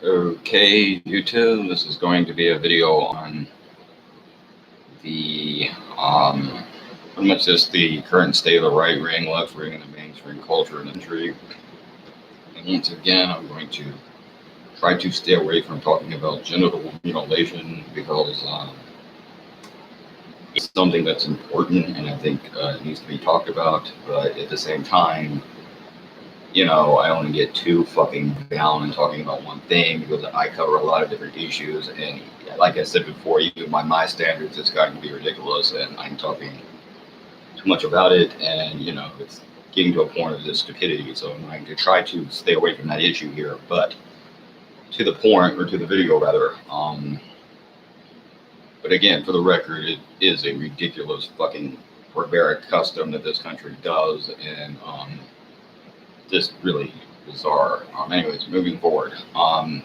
Okay, YouTube, this is going to be a video on the pretty much just the current state of the right wing, left wing, and the mainstream culture in the country. And once again, I'm going to try to stay away from talking about genital mutilation because it's something that's important and I think it needs to be talked about. But at the same time, I only get too fucking down in talking about one thing because I cover a lot of different issues. And like I said before, even by my standards, it's gotten to be ridiculous. And I'm talking too much about it. And, it's getting to a point of this stupidity. So I'm going to try to stay away from that issue here. But to the point, or to the video rather, but again, for the record, it is a ridiculous fucking barbaric custom that this country does. And, just really bizarre. Anyways, moving forward. As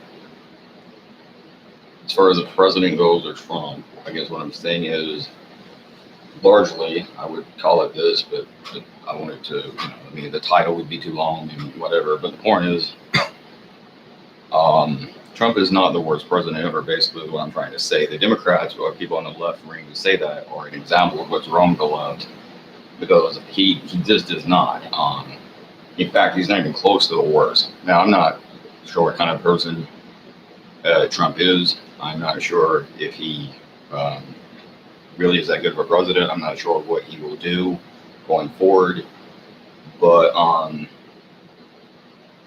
far as the president goes or Trump, I guess what I'm saying is largely I would call it this, but I wanted to, the title would be too long and whatever. But the point is, Trump is not the worst president ever, basically what I'm trying to say. The Democrats or people on the left wing who say that are an example of what's wrong with the left because he just is not. In fact, he's not even close to the worst. Now, I'm not sure what kind of person Trump is. I'm not sure if he really is that good of a president. I'm not sure what he will do going forward. But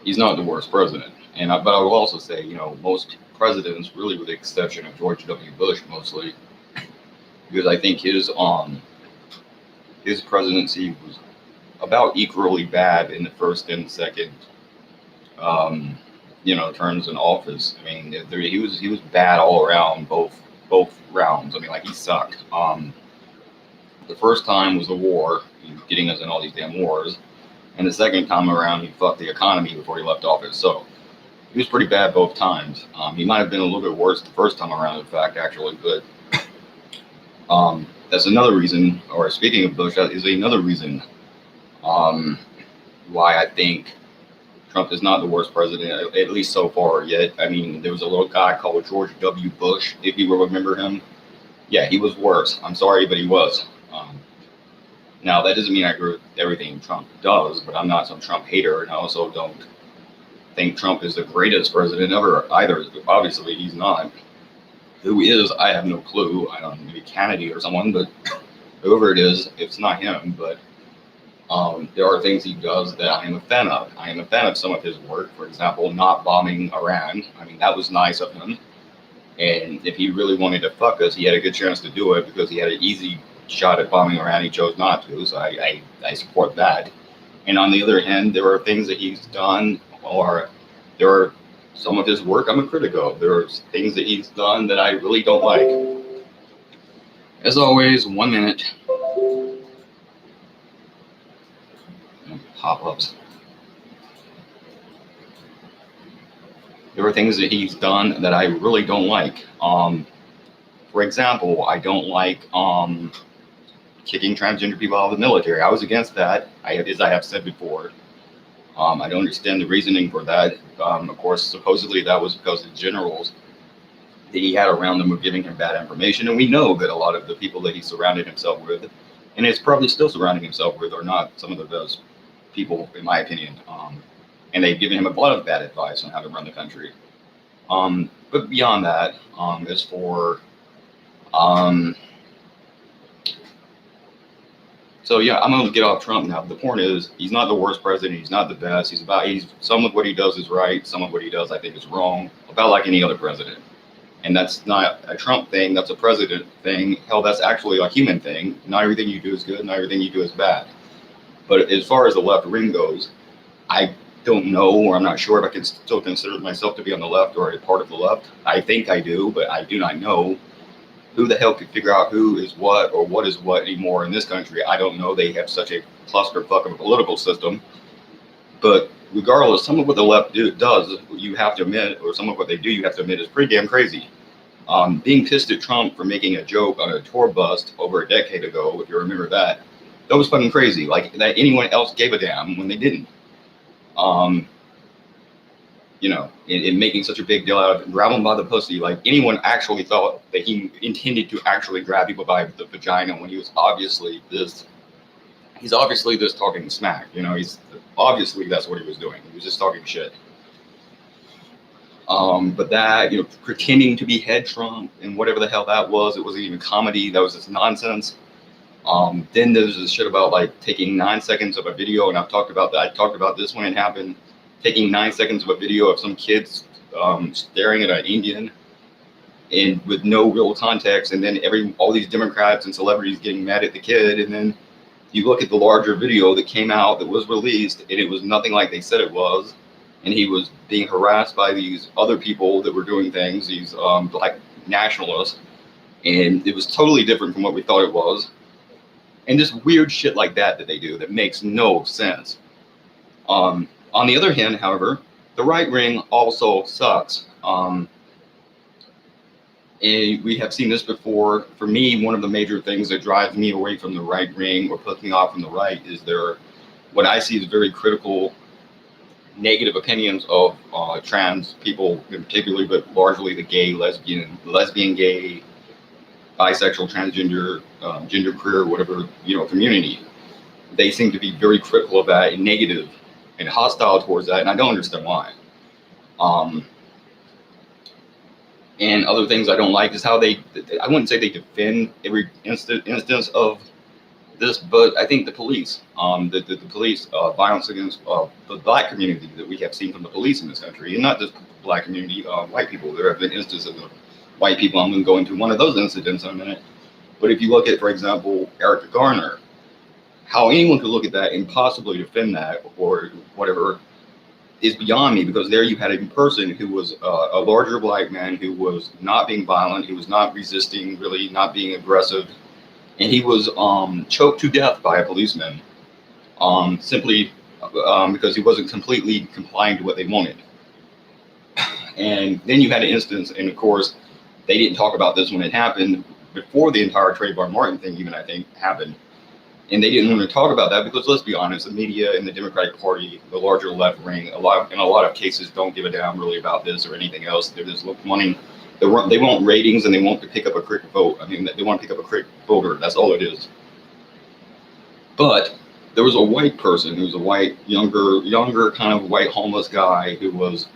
he's not the worst president. But I will also say, most presidents, really with the exception of George W. Bush mostly, because I think his presidency was about equally bad in the first and second, terms in office. I mean, he was bad all around, both rounds. I mean, like he sucked. The first time was the war, getting us in all these damn wars, and the second time around, he fucked the economy before he left office. So he was pretty bad both times. He might have been a little bit worse the first time around, in fact, actually, but that's another reason. Or speaking of Bush, that is another reason. Why I think Trump is not the worst president, at least so far yet. I mean, there was a little guy called George W. Bush, if you will remember him. Yeah, he was worse. I'm sorry, but he was. Now, that doesn't mean I agree with everything Trump does, but I'm not some Trump hater, and I also don't think Trump is the greatest president ever either. Obviously, he's not. Who is, I have no clue. I don't know, maybe Kennedy or someone, but whoever it is, it's not him, but there are things he does that I am a fan of. I am a fan of some of his work. For example, not bombing Iran. I mean, that was nice of him. And if he really wanted to fuck us, he had a good chance to do it because he had an easy shot at bombing Iran. He chose not to. So I support that. And on the other hand, there are things that he's done, or there are some of his work I'm a critic of. There are things that he's done that I really don't like. As always, 1 minute. Pop-ups. There are things that he's done that I really don't like. For example, I don't like kicking transgender people out of the military. I was against that, as I have said before. I don't understand the reasoning for that. Of course, supposedly that was because the generals that he had around him were giving him bad information. And we know that a lot of the people that he surrounded himself with, and is probably still surrounding himself with, are not some of the best people, in my opinion, and they've given him a lot of bad advice on how to run the country. But beyond that, as for, so yeah, I'm gonna get off Trump now. The point is, he's not the worst president. He's not the best. He's some of what he does is right. Some of what he does, I think, is wrong. About like any other president. And that's not a Trump thing. That's a president thing. Hell, that's actually a human thing. Not everything you do is good. Not everything you do is bad. But as far as the left wing goes, I don't know, or I'm not sure if I can still consider myself to be on the left or a part of the left. I think I do, but I do not know. Who the hell could figure out who is what or what is what anymore in this country? I don't know. They have such a clusterfuck of a political system. But regardless, some of what the left does, you have to admit, or some of what they do, you have to admit, is pretty damn crazy. Being pissed at Trump for making a joke on a tour bus over a decade ago, if you remember that, that was fucking crazy. Like that anyone else gave a damn when they didn't. and making such a big deal out of it, grab him by the pussy. Like anyone actually thought that he intended to actually grab people by the vagina when he was obviously this. He's obviously just talking smack. He's obviously that's what he was doing. He was just talking shit. But that, pretending to be head Trump and whatever the hell that was, it wasn't even comedy. That was just nonsense. Then there's this shit about like taking 9 seconds of a video, and I've talked about that. I talked about this when it happened. Taking 9 seconds of a video of some kids staring at an Indian, and with no real context, and then all these Democrats and celebrities getting mad at the kid, and then you look at the larger video that came out that was released, and it was nothing like they said it was, and he was being harassed by these other people that were doing things, these black nationalists, and it was totally different from what we thought it was. And just weird shit like that they do that makes no sense. On the other hand, however, the right wing also sucks. And we have seen this before. For me, one of the major things that drives me away from the right wing or puts me off from the right is what I see as very critical, negative opinions of trans people in particular, but largely the gay, lesbian, gay, bisexual, transgender, genderqueer, whatever, community. They seem to be very critical of that and negative and hostile towards that, and I don't understand why. And other things I don't like is how I wouldn't say they defend every instance of this, but I think the police, the police violence against the black community that we have seen from the police in this country, and not just black community, white people. There have been instances of white people. I'm going to go into one of those incidents in a minute. But if you look at, for example, Eric Garner, how anyone could look at that and possibly defend that or whatever is beyond me, because there you had a person who was a larger black man who was not being violent, he was not resisting, really not being aggressive, and he was choked to death by a policeman simply because he wasn't completely complying to what they wanted. And then you had an instance, and of course, they didn't talk about this when it happened, before the entire Trayvon Martin thing even, I think, happened. And they didn't want to talk about that because, let's be honest, the media and the Democratic Party, the larger left wing, in a lot of cases don't give a damn really about this or anything else. They're just wanting, they want ratings, and they want to pick up a quick vote. I mean, they want to pick up a quick voter. That's all it is. But there was a white person who was a white, younger kind of white homeless guy who was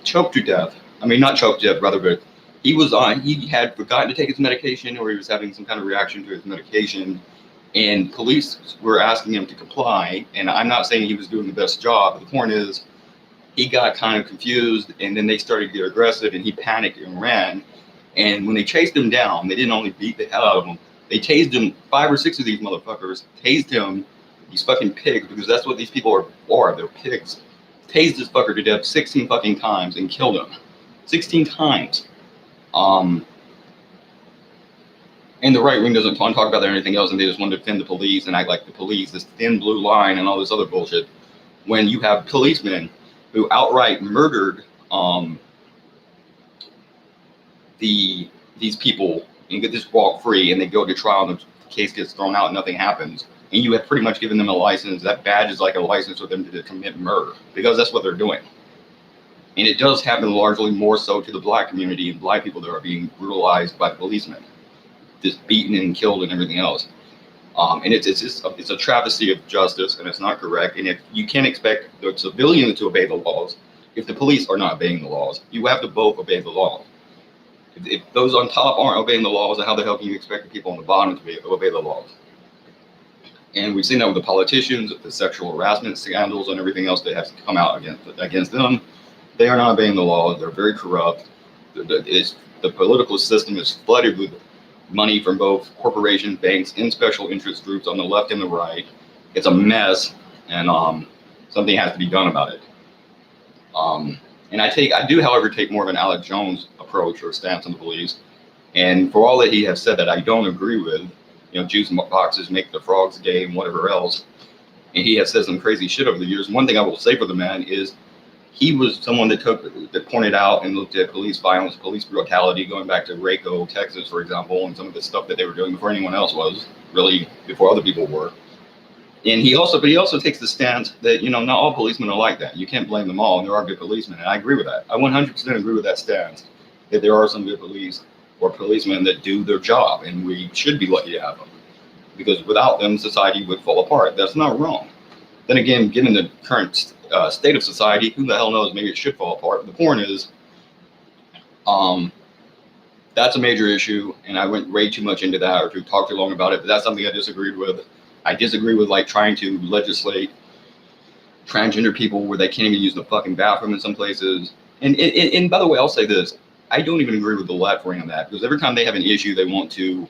choked to death. I mean, not choked to death, rather, but he had forgotten to take his medication, or he was having some kind of reaction to his medication. And police were asking him to comply, and I'm not saying he was doing the best job, but the point is he got kind of confused, and then they started to get aggressive, and he panicked and ran. And when they chased him down, they didn't only beat the hell out of him, they tased him. 5 or 6 of these motherfuckers tased him, these fucking pigs, because that's what these people are, they're pigs. Tased this fucker to death 16 fucking times and killed him. 16 times. And the right wing doesn't want to talk about that or anything else, and they just want to defend the police and act like the police, this thin blue line and all this other bullshit. When you have policemen who outright murdered these people and get this walk free, and they go to trial and the case gets thrown out and nothing happens, and you have pretty much given them a license, that badge is like a license for them to commit murder, because that's what they're doing. And it does happen largely more so to the black community and black people that are being brutalized by the policemen, just beaten and killed and everything else. And it's a travesty of justice, and it's not correct. And if you can't expect the civilians to obey the laws, if the police are not obeying the laws, you have to both obey the law. If those on top aren't obeying the laws, then how the hell can you expect the people on the bottom to obey the laws? And we've seen that with the politicians, the sexual harassment scandals and everything else that has come out against them. They are not obeying the laws. They're very corrupt. The political system is flooded with money from both corporations, banks, and special interest groups on the left and the right. It's a mess, and something has to be done about it. And I do, however, take more of an Alex Jones approach or stance on the police. And for all that he has said that I don't agree with, juice boxes make the frogs gay and whatever else, and he has said some crazy shit over the years. One thing I will say for the man is he was someone that pointed out and looked at police violence, police brutality, going back to Waco, Texas, for example, and some of the stuff that they were doing before anyone else was, really before other people were. And he also takes the stance that, not all policemen are like that. You can't blame them all, and there are good policemen, and I agree with that. I 100% agree with that stance, that there are some good police or policemen that do their job, and we should be lucky to have them, because without them, society would fall apart. That's not wrong. Then again, given the current state of society, who the hell knows? Maybe it should fall apart. But the point is, that's a major issue, and I went way too much into that or to talk too long about it. But that's something I disagreed with. I disagree with like trying to legislate transgender people where they can't even use the fucking bathroom in some places. And by the way, I'll say this: I don't even agree with the left wing on that, because every time they have an issue, they want to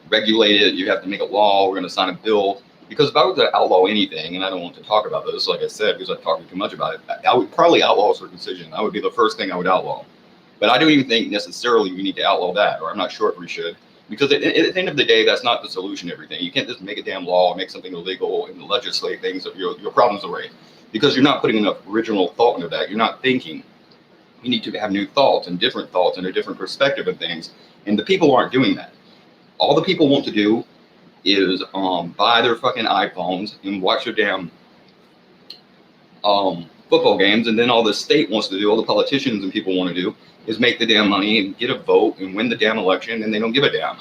regulate it. You have to make a law. We're going to sign a bill. Because if I were to outlaw anything, and I don't want to talk about this, like I said, because I've talked too much about it, I would probably outlaw circumcision. That would be the first thing I would outlaw. But I don't even think necessarily we need to outlaw that, or I'm not sure if we should. Because at the end of the day, that's not the solution to everything. You can't just make a damn law or make something illegal and legislate things of your problems away. Because you're not putting enough original thought into that. You're not thinking. You need to have new thoughts and a different perspective of things. And the people aren't doing that. All the people want to do is buy their fucking iPhones and watch their damn football games, and then all the state wants to do, all the politicians and people want to do, is make the damn money and get a vote and win the damn election, and they don't give a damn.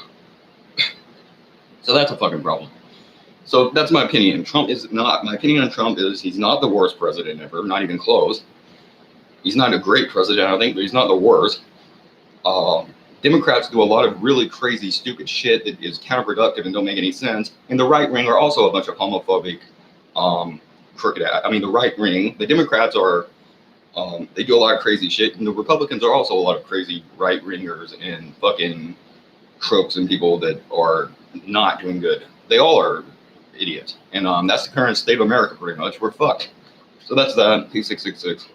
So that's a fucking problem. So that's my opinion. My opinion on Trump is he's not the worst president ever, not even close. He's not a great president, I think, but he's not the worst. Democrats do a lot of really crazy, stupid shit that is counterproductive and don't make any sense. And the right wing are also a bunch of homophobic, crooked. The right wing, the Democrats are, they do a lot of crazy shit. And the Republicans are also a lot of crazy right wingers and fucking crooks and people that are not doing good. They all are idiots. And that's the current state of America, pretty much. We're fucked. So that's that. P666.